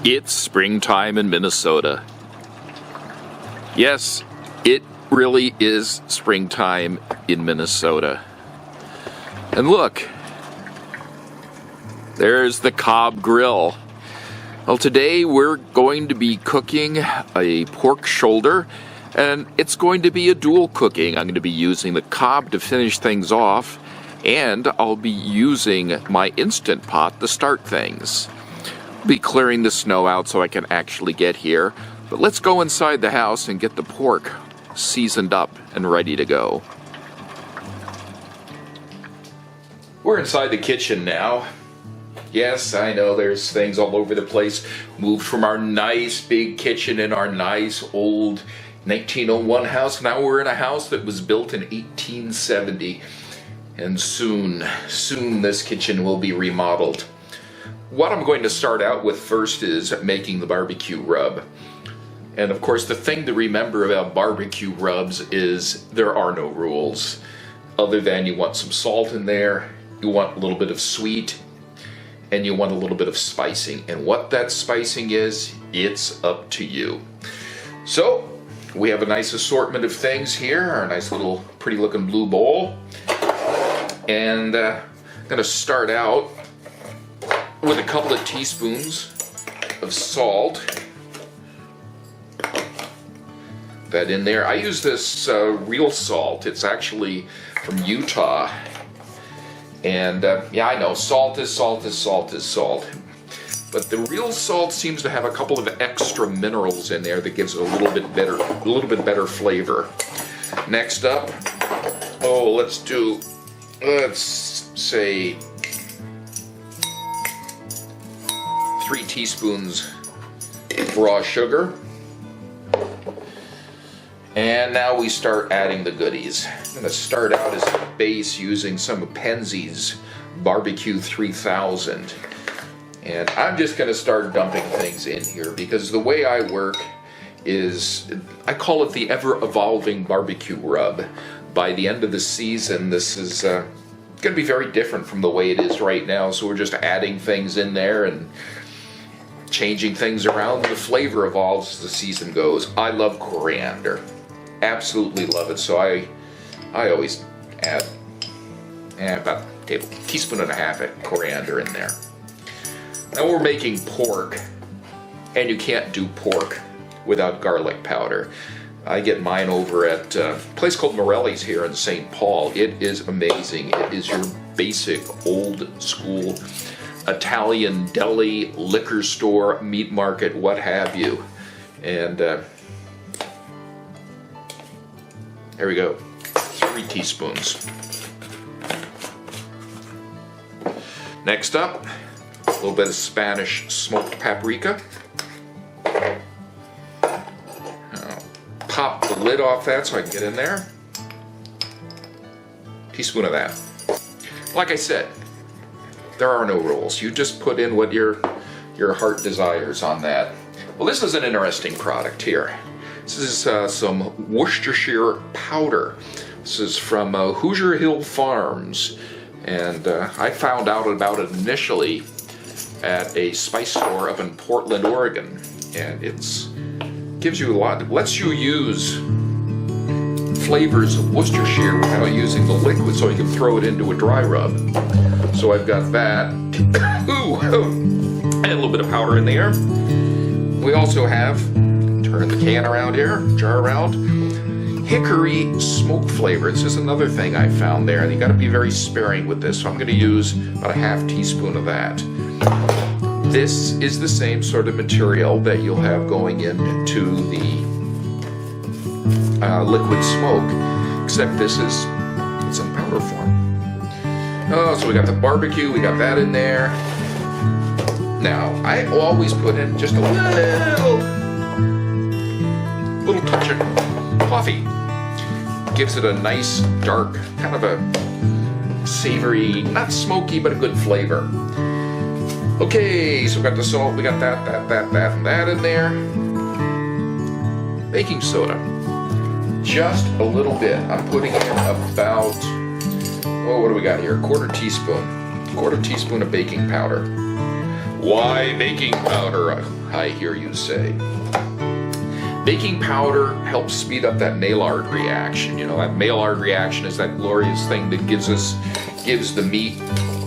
It's springtime in Minnesota. Yes, it really is springtime in Minnesota. And look, there's the Cobb Grill. Well, today we're going to be cooking a pork shoulder, and it's going to be a dual cooking. I'm going to be using the Cobb to finish things off, and I'll be using my Instant Pot to start things. Be clearing the snow out so I can actually get here, but let's go inside the house and get the pork seasoned up and ready to go. We're inside the kitchen now. Yes, I know there's things all over the place. Moved from our nice big kitchen in our nice old 1901 house. Now we're in a house that was built in 1870, and soon this kitchen will be remodeled. What I'm going to start out with first is making the barbecue rub. And of course, the thing to remember about barbecue rubs is there are no rules. Other than you want some salt in there, you want a little bit of sweet, and you want a little bit of spicing. And what that spicing is, it's up to you. So, we have a nice assortment of things here, our nice little pretty looking blue bowl. And I'm gonna start out with a couple of teaspoons of salt. That in there. I use this real salt. It's actually from Utah. And yeah, I know, salt is salt is salt is salt. But the real salt seems to have a couple of extra minerals in there that gives it a little bit better flavor. Next up, let's say 3 teaspoons of raw sugar. And now we start adding the goodies. I'm going to start out as a base using some of Penzeys Barbecue 3000. And I'm just going to start dumping things in here because the way I work is, I call it the ever-evolving barbecue rub. By the end of the season, this is going to be very different from the way it is right now. So we're just adding things in there and changing things around. The flavor evolves as the season goes. I love coriander. Absolutely love it. So I always add about a teaspoon and a half of coriander in there. Now we're making pork, and you can't do pork without garlic powder. I get mine over at a place called Morelli's here in St. Paul. It is amazing. It is your basic old school Italian deli, liquor store, meat market, what have you. And there we go, 3 teaspoons. Next up, a little bit of Spanish smoked paprika. I'll pop the lid off that so I can get in there. Teaspoon of that. Like I said, there are no rules. You just put in what your heart desires on that. Well, this is an interesting product here. This is some Worcestershire powder. This is from Hoosier Hill Farms. And I found out about it initially at a spice store up in Portland, Oregon. And it's gives you a lot. It lets you use flavors of Worcestershire without using the liquid, so you can throw it into a dry rub. So I've got that. And a little bit of powder in there. We also have, turn the can around here, jar around, hickory smoke flavor. It's just another thing I found there, and you got to be very sparing with this. So I'm going to use about a half teaspoon of that. This is the same sort of material that you'll have going into the liquid smoke, except it's in powder form. So we got the barbecue, we got that in there. Now, I always put in just a little touch of coffee. Gives it a nice, dark, kind of a savory, not smoky, but a good flavor. Okay, so we got the salt, we got that, and that in there. Baking soda. Just a little bit. I'm putting in about, what do we got here? Quarter teaspoon of baking powder. Why baking powder, I hear you say. Baking powder helps speed up that Maillard reaction. You know, that Maillard reaction is that glorious thing that gives the meat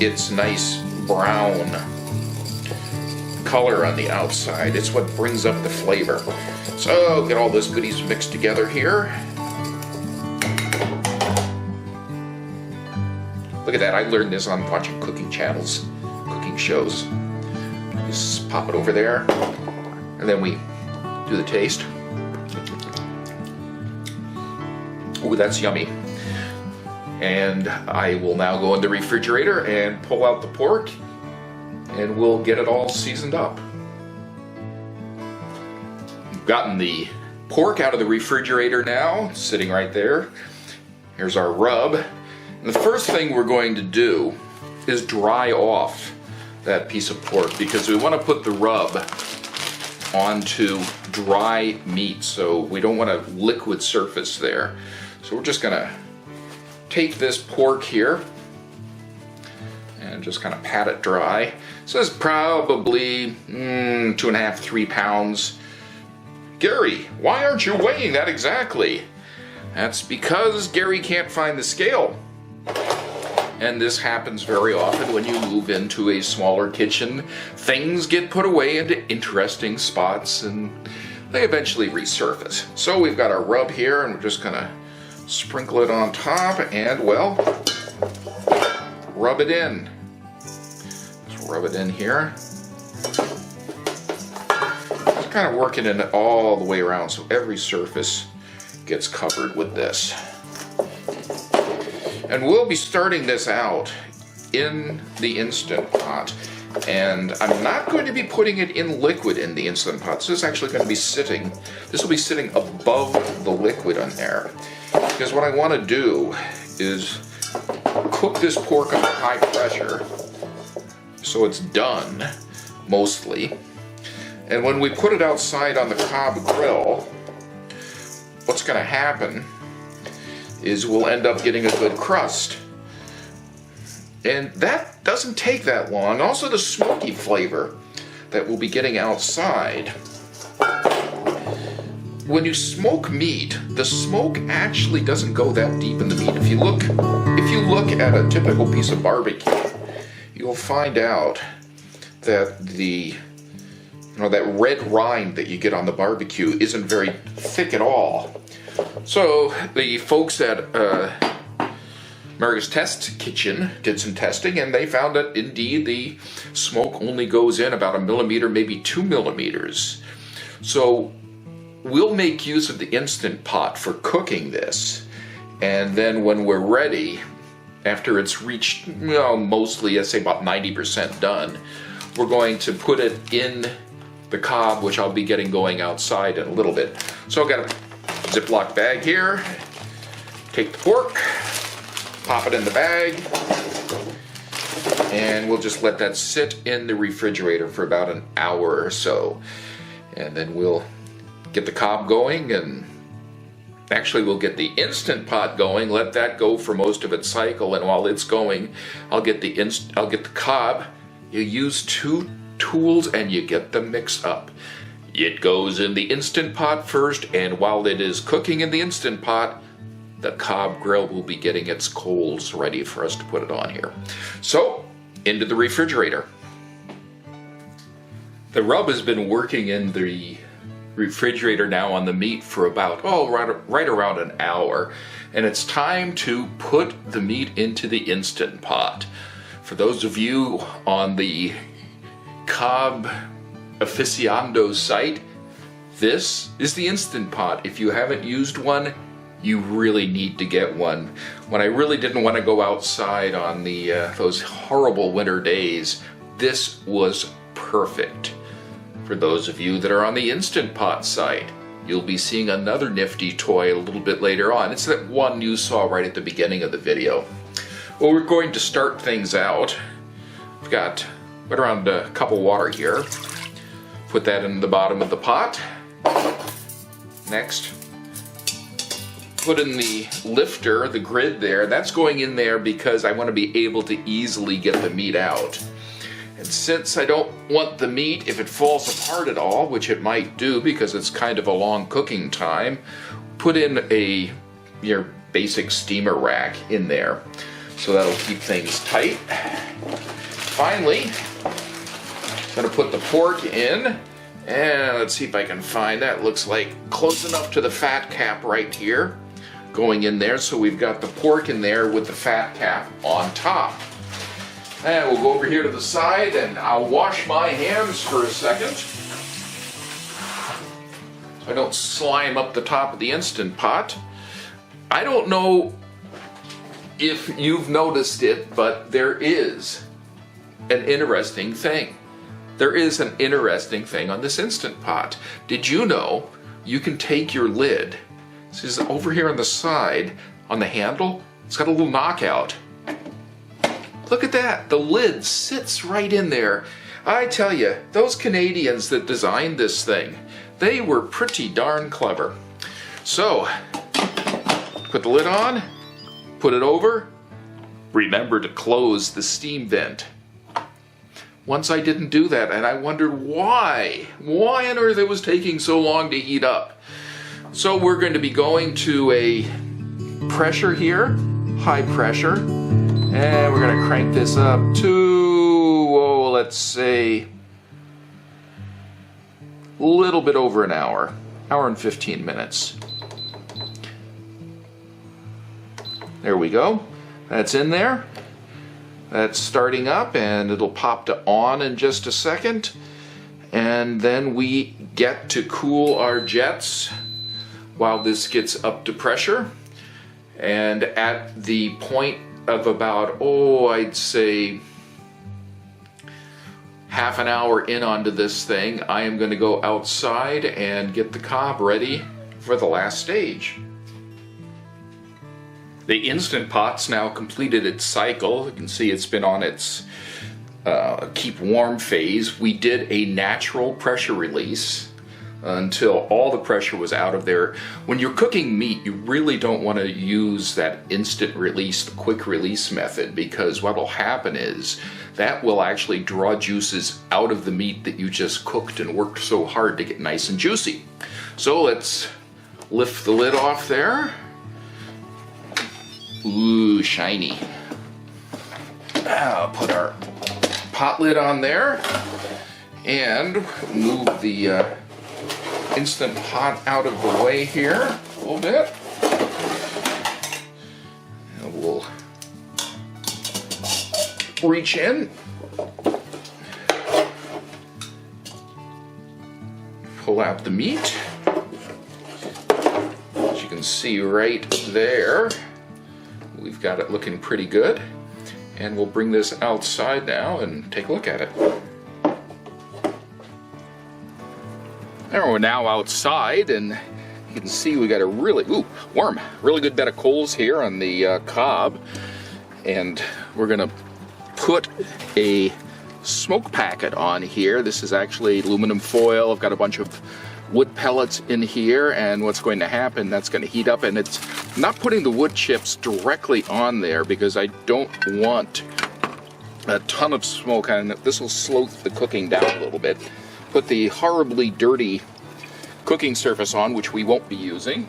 its nice brown color on the outside. It's what brings up the flavor. So get all those goodies mixed together here. Look at that, I learned this on watching cooking channels, cooking shows. Just pop it over there, and then we do the taste. Ooh, that's yummy. And I will now go in the refrigerator and pull out the pork, and we'll get it all seasoned up. We've gotten the pork out of the refrigerator now, sitting right there. Here's our rub. And the first thing we're going to do is dry off that piece of pork, because we want to put the rub onto dry meat, so we don't want a liquid surface there. So we're just gonna take this pork here and just kind of pat it dry. So this is probably 2.5, 3 pounds. Gary, why aren't you weighing that exactly? That's because Gary can't find the scale. And this happens very often when you move into a smaller kitchen. Things get put away into interesting spots and they eventually resurface. So we've got our rub here, and we're just gonna sprinkle it on top and, well, rub it in. Just rub it in here. Just kind of working it all the way around so every surface gets covered with this. And we'll be starting this out in the Instant Pot. And I'm not going to be putting it in liquid in the Instant Pot. This is actually going to be sitting, this will be sitting above the liquid on there. Because what I want to do is cook this pork under high pressure so it's done, mostly. And when we put it outside on the Cobb Grill, what's going to happen is we'll end up getting a good crust. And that doesn't take that long. Also the smoky flavor that we'll be getting outside. When you smoke meat, the smoke actually doesn't go that deep in the meat. If you look at a typical piece of barbecue, you'll find out that that red rind that you get on the barbecue isn't very thick at all. So the folks at America's Test Kitchen did some testing, and they found that indeed the smoke only goes in about 1 millimeter, maybe 2 millimeters. So we'll make use of the Instant Pot for cooking this, and then when we're ready, after it's reached, mostly, I'd say about 90% done, we're going to put it in the Cobb, which I'll be getting going outside in a little bit. So I've got a Ziploc bag here. Take the pork, pop it in the bag, and we'll just let that sit in the refrigerator for about an hour or so. And then we'll get the Cobb going, and actually we'll get the Instant Pot going, let that go for most of its cycle, and while it's going, I'll get the Cobb. You use 2 tools and you get them mixed up. It goes in the Instant Pot first, and while it is cooking in the Instant Pot, the Cobb Grill will be getting its coals ready for us to put it on here. So, into the refrigerator. The rub has been working in the refrigerator now on the meat for about, right around an hour. And it's time to put the meat into the Instant Pot. For those of you on the Cobb Aficionado site, this is the Instant Pot. If you haven't used one, you really need to get one. When I really didn't want to go outside on those horrible winter days, this was perfect. For those of you that are on the Instant Pot site, you'll be seeing another nifty toy a little bit later on. It's that one you saw right at the beginning of the video. Well, we're going to start things out. I've got right around a cup of water here. Put that in the bottom of the pot. Next, put in the lifter, the grid there. That's going in there because I want to be able to easily get the meat out. And since I don't want the meat, if it falls apart at all, which it might do because it's kind of a long cooking time, put in your basic steamer rack in there. So that'll keep things tight. Finally, I'm gonna put the pork in, and let's see if I can find that. Looks like close enough to the fat cap right here, going in there. So we've got the pork in there with the fat cap on top. And we'll go over here to the side, and I'll wash my hands for a second so I don't slime up the top of the Instant Pot. I don't know if you've noticed it, but there is an interesting thing. There is an interesting thing on this Instant Pot. Did you know you can take your lid, this is over here on the side, on the handle, it's got a little knockout. Look at that, the lid sits right in there. I tell you, those Canadians that designed this thing, they were pretty darn clever. So, put the lid on, put it over, remember to close the steam vent. Once I didn't do that, and I wondered why on earth it was taking so long to heat up. So we're going to be going to a pressure here, high pressure, and we're going to crank this up to, oh, let's say, a little bit over an hour and 15 minutes. There we go. That's in there. That's starting up, and it'll pop to on in just a second. And then we get to cool our jets while this gets up to pressure. And at the point of about, I'd say half an hour in onto this thing, I am going to go outside and get the Cobb ready for the last stage. The Instant Pot's now completed its cycle. You can see it's been on its keep warm phase. We did a natural pressure release until all the pressure was out of there. When you're cooking meat, you really don't want to use that instant release, the quick release method, because what will happen is that will actually draw juices out of the meat that you just cooked and worked so hard to get nice and juicy. So let's lift the lid off there. Ooh, shiny. I'll put our pot lid on there and move the Instant Pot out of the way here a little bit. And we'll reach in, pull out the meat. As you can see right there, we've got it looking pretty good. And we'll bring this outside now and take a look at it. And we're now outside, and you can see we got a really, warm, really good bed of coals here on the Cobb. And we're gonna put a smoke packet on here. This is actually aluminum foil. I've got a bunch of wood pellets in here, and what's going to happen, that's going to heat up, and it's not putting the wood chips directly on there because I don't want a ton of smoke on it. This will slow the cooking down a little bit. Put the horribly dirty cooking surface on, which we won't be using.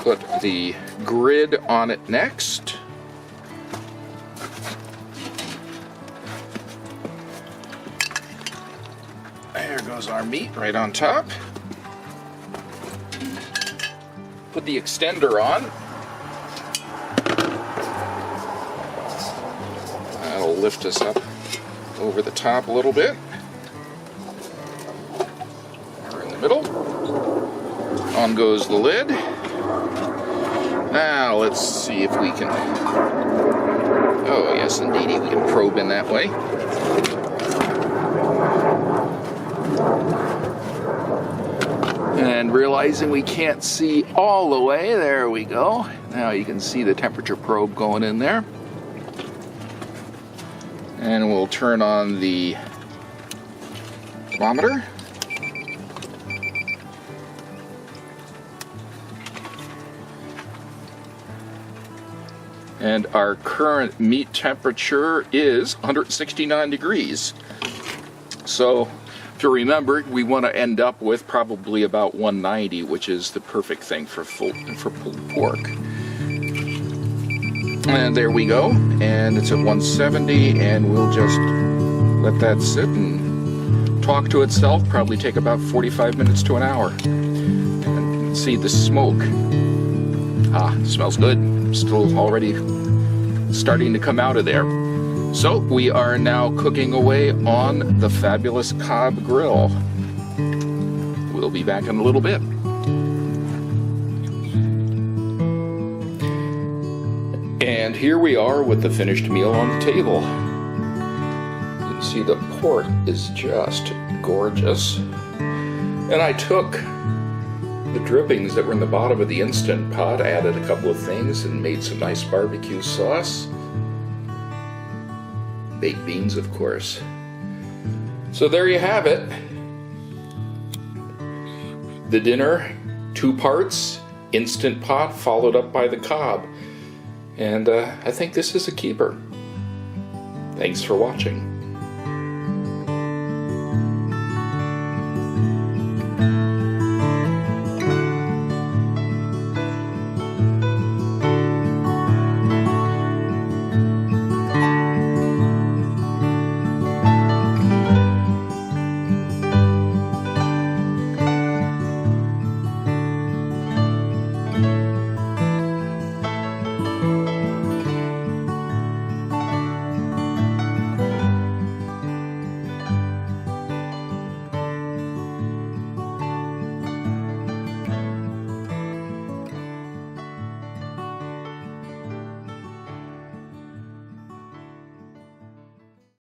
Put the grid on it next. There goes our meat right on top. Put the extender on. That'll lift us up over the top a little bit. We're in the middle. On goes the lid. Now let's see if we can, oh yes indeedy, we can probe in that way. And realizing we can't see all the way, there we go. Now you can see the temperature probe going in there. And we'll turn on the thermometer. And our current meat temperature is 169 degrees. So, to remember, we want to end up with probably about 190, which is the perfect thing for pulled pork. And there we go. And it's at 170, and we'll just let that sit and talk to itself. Probably take about 45 minutes to an hour. And see the smoke. Smells good. Still already starting to come out of there. So we are now cooking away on the fabulous Cobb Grill. We'll be back in a little bit. And here we are with the finished meal on the table. You can see the pork is just gorgeous. And I took the drippings that were in the bottom of the Instant Pot, added a couple of things, and made some nice barbecue sauce. Baked beans, of course. So there you have it. The dinner, 2 parts, Instant Pot followed up by the Cobb. And I think this is a keeper. Thanks for watching.